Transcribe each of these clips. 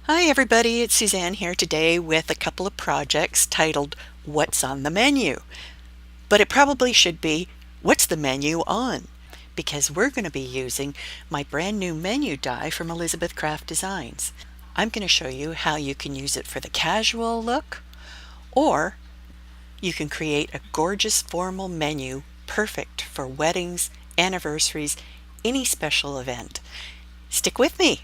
Hi everybody, it's Suzanne here today with a couple of projects titled What's on the Menu? But it probably should be What's the Menu on? Because we're going to be using my brand new menu die from Elizabeth Kraft Designs. I'm going to show you how you can use it for the casual look, or you can create a gorgeous formal menu perfect for weddings, anniversaries, any special event. Stick with me.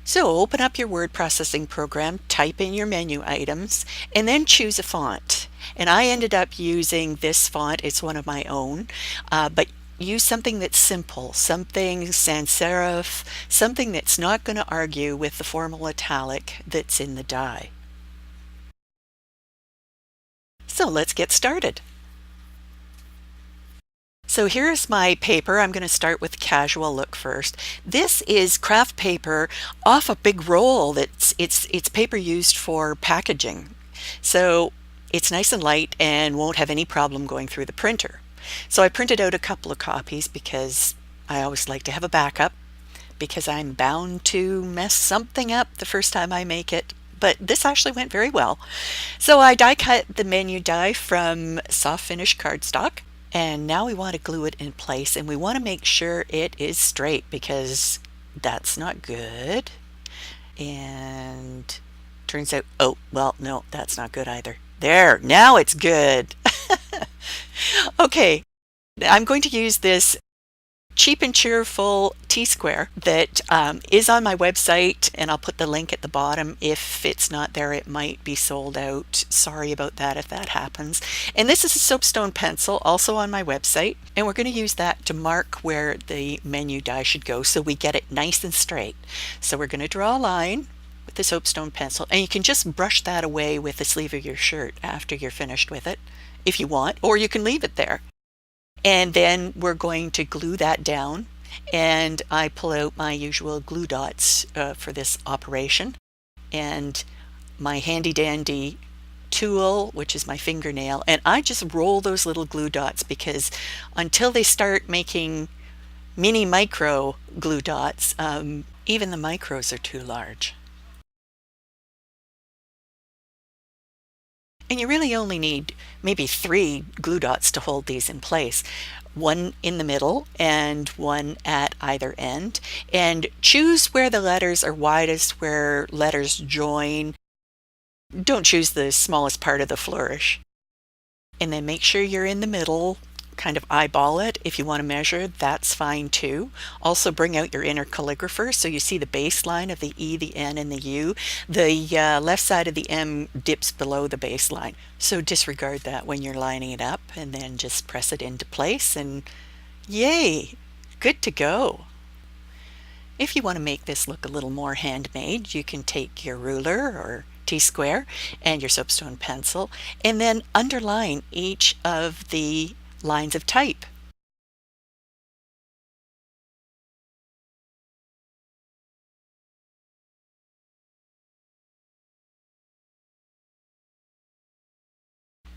So open up your word processing program, type in your menu items, and then choose a font. And I ended up using this font. It's one of my own, but use something that's simple, something sans serif, something that's not going to argue with the formal italic that's in the die. So let's get started. So here's my paper. I'm going to start with casual look first. This is craft paper off a big roll. It's paper used for packaging. So it's nice and light and won't have any problem going through the printer. So I printed out a couple of copies because I always like to have a backup because I'm bound to mess something up the first time I make it. But this actually went very well. So I die cut the menu die from soft finish cardstock. And now we want to glue it in place, and we want to make sure it is straight because that's not good. And turns out, oh, well, no, that's not good either. There, now it's good. Okay, I'm going to use this cheap and cheerful T-square that is on my website, and I'll put the link at the bottom. If it's not there, it might be sold out. Sorry about that if that happens. And this is a soapstone pencil, also on my website, and we're going to use that to mark where the menu die should go so we get it nice and straight. So we're going to draw a line with the soapstone pencil, and you can just brush that away with the sleeve of your shirt after you're finished with it if you want, or you can leave it there. And then we're going to glue that down, and I pull out my usual glue dots for this operation, and my handy dandy tool, which is my fingernail, and I just roll those little glue dots because until they start making mini micro glue dots, even the micros are too large. And you really only need maybe 3 glue dots to hold these in place. One in the middle and one at either end. And choose where the letters are widest, where letters join. Don't choose the smallest part of the flourish. And then make sure you're in the middle, kind of eyeball it. If you want to measure, that's fine too. Also bring out your inner calligrapher so you see the baseline of the E, the N, and the U. The left side of the M dips below the baseline. So disregard that when you're lining it up, and then just press it into place, and yay, good to go. If you want to make this look a little more handmade, you can take your ruler or T-square and your soapstone pencil and then underline each of the lines of type.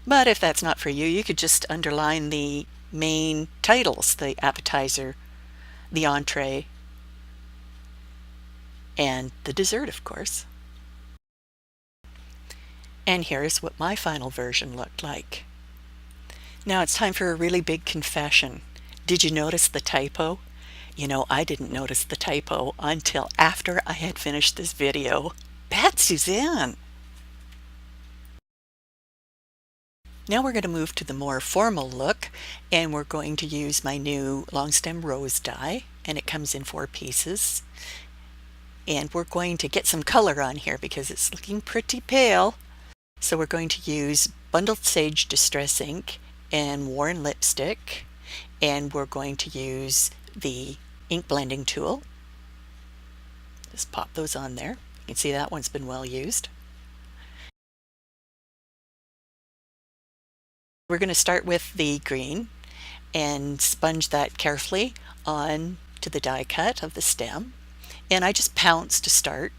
But if that's not for you, you could just underline the main titles, the appetizer, the entree, and the dessert, of course. And here's what my final version looked like. Now it's time for a really big confession. Did you notice the typo? You know, I didn't notice the typo until after I had finished this video. Bad Suzanne! Now we're going to move to the more formal look, and we're going to use my new long stem rose die, and it comes in 4 pieces. And we're going to get some color on here because it's looking pretty pale. So we're going to use Bundled Sage Distress Ink and Worn Lipstick, and we're going to use the ink blending tool. Just pop those on there. You can see that one's been well used. We're going to start with the green and sponge that carefully on to the die cut of the stem. And I just pounce to start.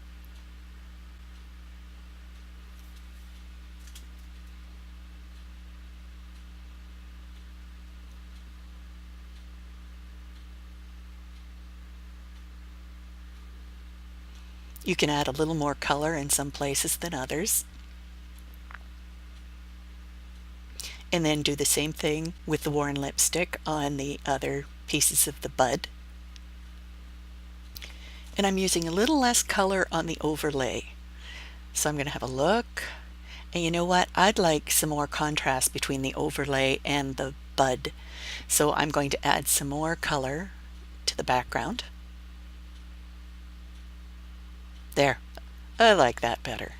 You can add a little more color in some places than others. And then do the same thing with the worn lipstick on the other pieces of the bud. And I'm using a little less color on the overlay. So I'm going to have a look. And you know what? I'd like some more contrast between the overlay and the bud. So I'm going to add some more color to the background. There. I like that better.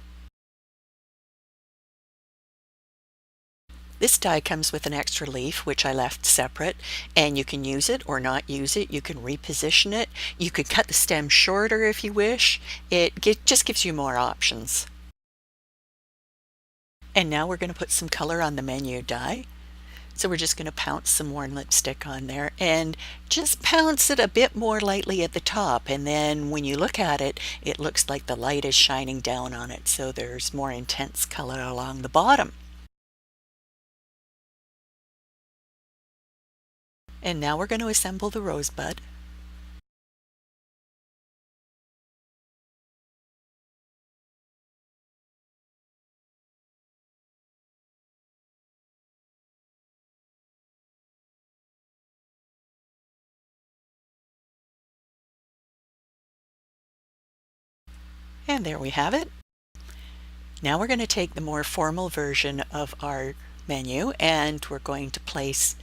This die comes with an extra leaf, which I left separate, and you can use it or not use it. You can reposition it. You could cut the stem shorter if you wish. Just gives you more options. And now we're going to put some color on the menu die. So we're just going to pounce some worn lipstick on there and just pounce it a bit more lightly at the top. And then when you look at it, it looks like the light is shining down on it. So there's more intense color along the bottom. And now we're going to assemble the rosebud. And there we have it. Now we're going to take the more formal version of our menu and we're going to place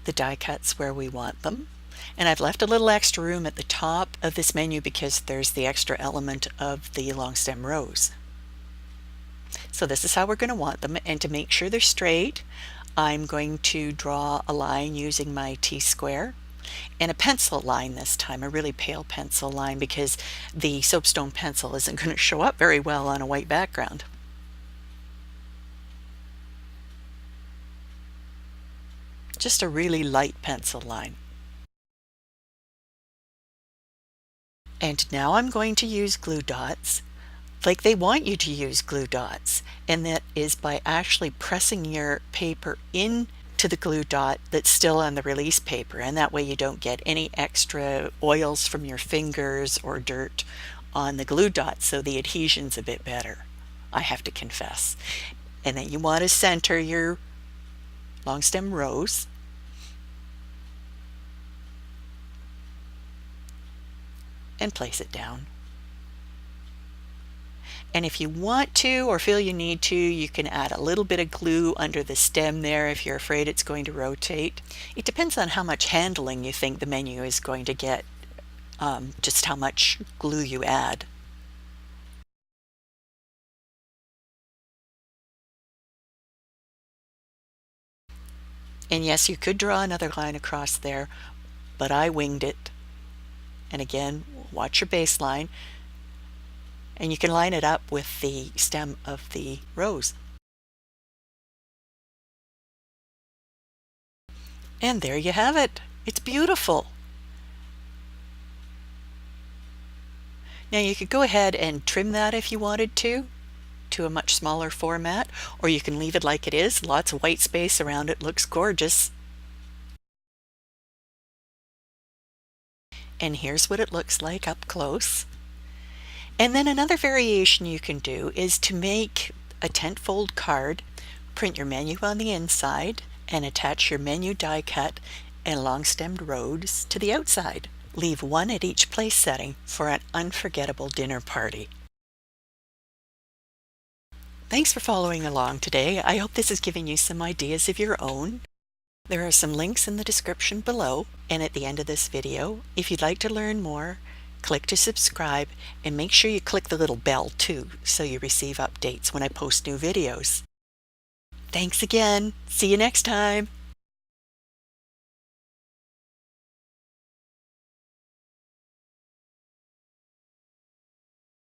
the die cuts where we want them. And I've left a little extra room at the top of this menu because there's the extra element of the long stem rose. So this is how we're going to want them, and to make sure they're straight, I'm going to draw a line using my T-square and a pencil line this time, a really pale pencil line, because the soapstone pencil isn't going to show up very well on a white background. Just a really light pencil line. And now I'm going to use glue dots like they want you to use glue dots, and that is by actually pressing your paper into the glue dot that's still on the release paper, and that way you don't get any extra oils from your fingers or dirt on the glue dot, so the adhesion's a bit better, I have to confess. And then you want to center your long stem rose. And place it down. And if you want to or feel you need to, you can add a little bit of glue under the stem there if you're afraid it's going to rotate. It depends on how much handling you think the menu is going to get, just how much glue you add. And yes, you could draw another line across there, but I winged it. And again, watch your baseline, and you can line it up with the stem of the rose. And there you have it. It's beautiful. Now you could go ahead and trim that if you wanted to a much smaller format, or you can leave it like it is. Lots of white space around it, looks gorgeous. And here's what it looks like up close. And then another variation you can do is to make a tent fold card, print your menu on the inside, and attach your menu die cut and long stemmed rose to the outside. Leave one at each place setting for an unforgettable dinner party. Thanks for following along today. I hope this has given you some ideas of your own. There are some links in the description below and at the end of this video. If you'd like to learn more, click to subscribe, and make sure you click the little bell too so you receive updates when I post new videos. Thanks again. See you next time.